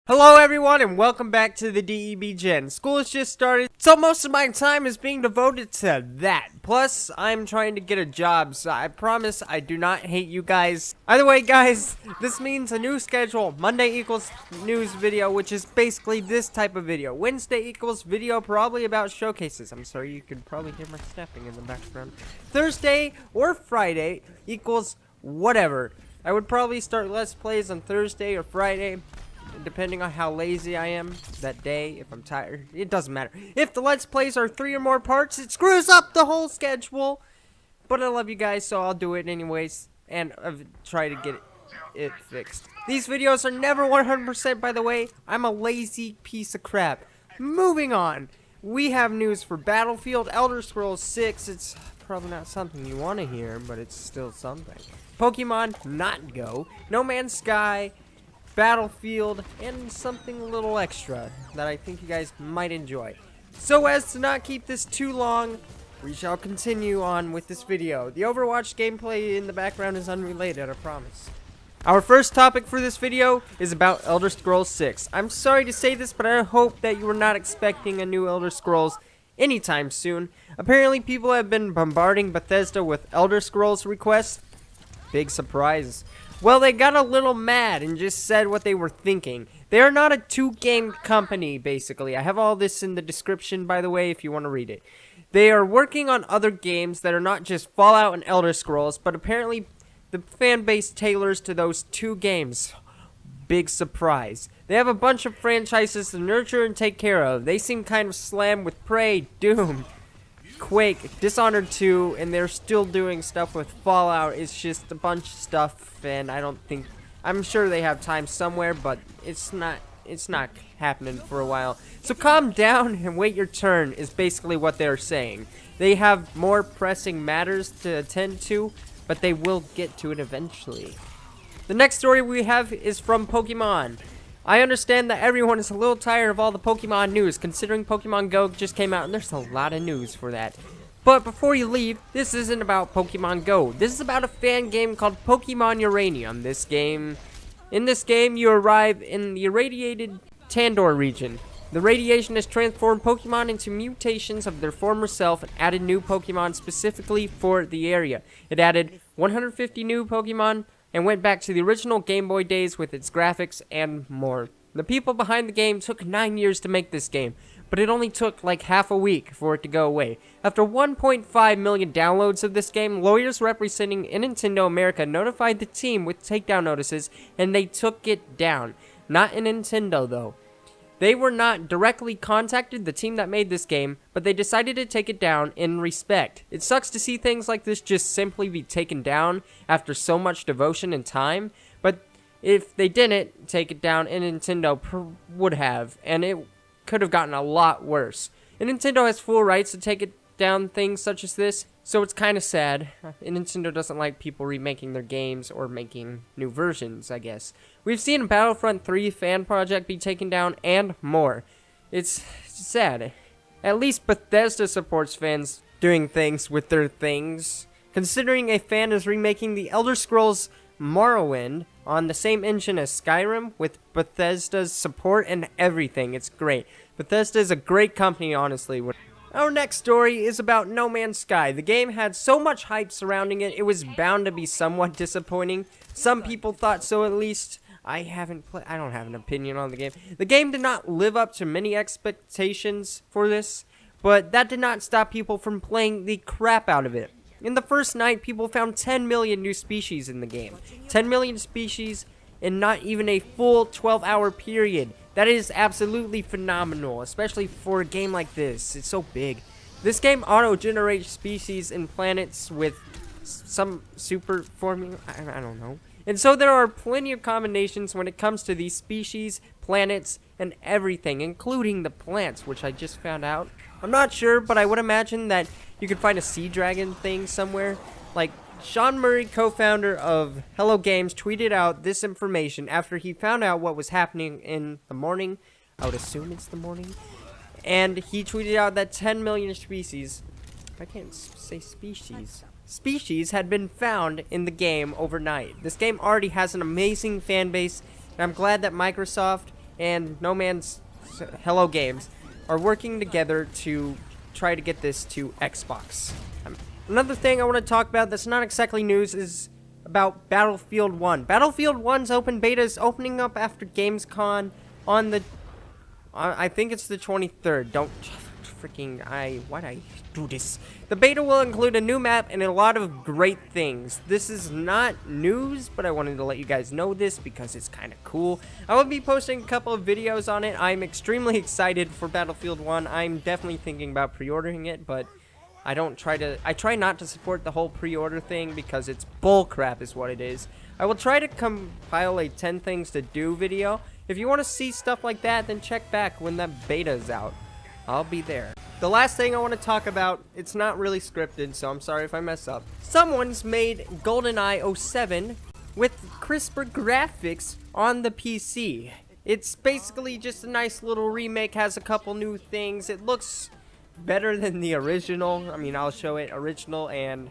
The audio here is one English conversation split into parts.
Hello everyone and welcome back to the DEB Gen. School has just started, so most of my time is being devoted to that. Plus, I'm trying to get a job, so I promise I do not hate you guys. Either way guys, this means a new schedule. Monday equals news video, which is basically this type of video. Wednesday equals video probably about showcases. I'm sorry, you could probably hear my snapping in the background. Thursday or Friday equals whatever. I would probably start Let's Plays on Thursday or Friday, depending on how lazy I am that day. If I'm tired, it doesn't matter. If the Let's Plays are 3 or more parts, it screws up the whole schedule. But I love you guys, so I'll do it anyways, and try to get it fixed. These videos are never 100%, by the way. I'm a lazy piece of crap. Moving on, we have news for Battlefield, Elder Scrolls 6. It's probably not something you want to hear, but it's still something. Pokemon Not Go, No Man's Sky, Battlefield, and something a little extra that I think you guys might enjoy. So as to not keep this too long, we shall continue on with this video. The Overwatch gameplay in the background is unrelated, I promise. Our first topic for this video is about Elder Scrolls 6. I'm sorry to say this, but I hope that you were not expecting a new Elder Scrolls anytime soon. Apparently people have been bombarding Bethesda with Elder Scrolls requests. Big surprise. Well, they got a little mad and just said what they were thinking. They are not a 2-game company, basically. I have all this in the description, by the way, if you want to read it. They are working on other games that are not just Fallout and Elder Scrolls, but apparently the fan base tailors to those 2 games. Big surprise. They have a bunch of franchises to nurture and take care of. They seem kind of slammed with Prey, Doom, Quake, Dishonored 2, and they're still doing stuff with Fallout. It's just a bunch of stuff, and I'm sure they have time somewhere, but it's not happening for a while. So calm down and wait your turn is basically what they're saying. They have more pressing matters to attend to, but they will get to it eventually. The next story we have is from Pokemon. I understand that everyone is a little tired of all the Pokemon news, considering Pokemon Go just came out, and there's a lot of news for that. But before you leave, this isn't about Pokemon Go. This is about a fan game called Pokemon Uranium. In this game, you arrive in the irradiated Tandor region. The radiation has transformed Pokemon into mutations of their former self and added new Pokemon specifically for the area. It added 150 new Pokemon and went back to the original Game Boy days with its graphics and more. The people behind the game took 9 years to make this game, but it only took like half a week for it to go away. After 1.5 million downloads of this game, lawyers representing Nintendo America notified the team with takedown notices, and they took it down. Not in Nintendo though. They were not directly contacted, the team that made this game, but they decided to take it down in respect. It sucks to see things like this just simply be taken down after so much devotion and time, but if they didn't take it down, Nintendo would have, and it could have gotten a lot worse. And Nintendo has full rights to take it down things such as this, so it's kind of sad. Nintendo doesn't like people remaking their games or making new versions, I guess. We've seen Battlefront 3 fan project be taken down and more. It's sad. At least Bethesda supports fans doing things with their things. Considering a fan is remaking the Elder Scrolls Morrowind on the same engine as Skyrim with Bethesda's support and everything, it's great. Bethesda is a great company, honestly. Our next story is about No Man's Sky. The game had so much hype surrounding it, it was bound to be somewhat disappointing. Some people thought so, at least. I don't have an opinion on the game. The game did not live up to many expectations for this, but that did not stop people from playing the crap out of it. In the first night, people found 10 million new species in the game. 10 million species in not even a full 12-hour period. That is absolutely phenomenal, especially for a game like this. It's so big. This game auto-generates species and planets with some super formula. I don't know. And so there are plenty of combinations when it comes to these species, planets, and everything, including the plants, which I just found out. I'm not sure, but I would imagine that you could find a sea dragon thing somewhere. Like, Sean Murray, co-founder of Hello Games, tweeted out this information after he found out what was happening in the morning. I would assume it's the morning. And he tweeted out that 10 million species, I can't say species had been found in the game overnight. This game already has an amazing fan base, and I'm glad that Microsoft and No Man's Hello Games are working together to try to get this to Xbox. Another thing I want to talk about that's not exactly news is about Battlefield 1. Battlefield 1's open beta is opening up after Gamescom on the... I think it's the 23rd. Don't freaking... Why'd I do this? The beta will include a new map and a lot of great things. This is not news, but I wanted to let you guys know this because it's kind of cool. I will be posting a couple of videos on it. I'm extremely excited for Battlefield 1. I'm definitely thinking about pre-ordering it, but I try not to support the whole pre-order thing because it's bullcrap is what it is. I will try to compile a 10 things to do video. If you want to see stuff like that, then check back when that beta is out. I'll be there. The last thing I want to talk about, it's not really scripted, so I'm sorry if I mess up. Someone's made GoldenEye 07 with crisper graphics on the PC. It's basically just a nice little remake, has a couple new things. It looks better than the original. I mean, I'll show it, original and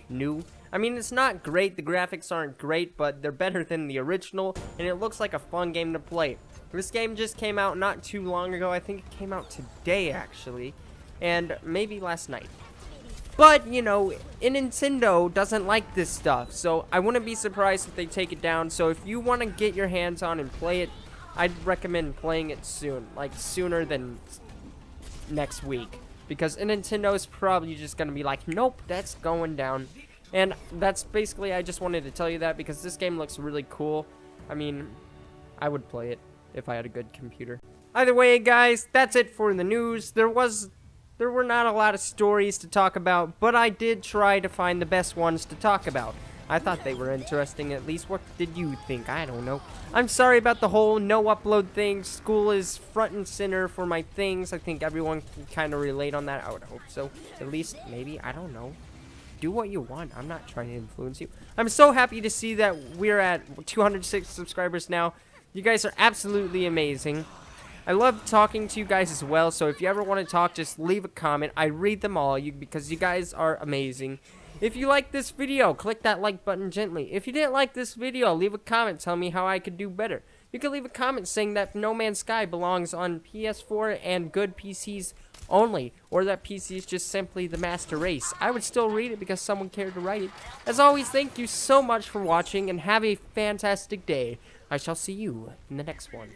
new. I mean, it's not great, the graphics aren't great, but they're better than the original, and it looks like a fun game to play. This game just came out not too long ago. I think it came out today, actually, and maybe last night. But, you know, Nintendo doesn't like this stuff, so I wouldn't be surprised if they take it down. So if you want to get your hands on and play it, I'd recommend playing it soon, like sooner than next week, because Nintendo is probably just going to be like, nope, that's going down. And that's basically, I just wanted to tell you that because this game looks really cool. I mean, I would play it if I had a good computer. Either way, guys, that's it for the news. There were not a lot of stories to talk about, but I did try to find the best ones to talk about. I thought they were interesting, at least. What did you think? I don't know. I'm sorry about the whole no upload thing. School is front and center for my things. I think everyone can kind of relate on that. I would hope so. At least, maybe. I don't know. Do what you want. I'm not trying to influence you. I'm so happy to see that we're at 206 subscribers now. You guys are absolutely amazing. I love talking to you guys as well, so if you ever want to talk, just leave a comment. I read them all because you guys are amazing. If you like this video, click that like button gently. If you didn't like this video, leave a comment. Tell me how I could do better. You can leave a comment saying that No Man's Sky belongs on PS4 and good PCs only, or that PC is just simply the master race. I would still read it because someone cared to write it. As always, thank you so much for watching and have a fantastic day. I shall see you in the next one.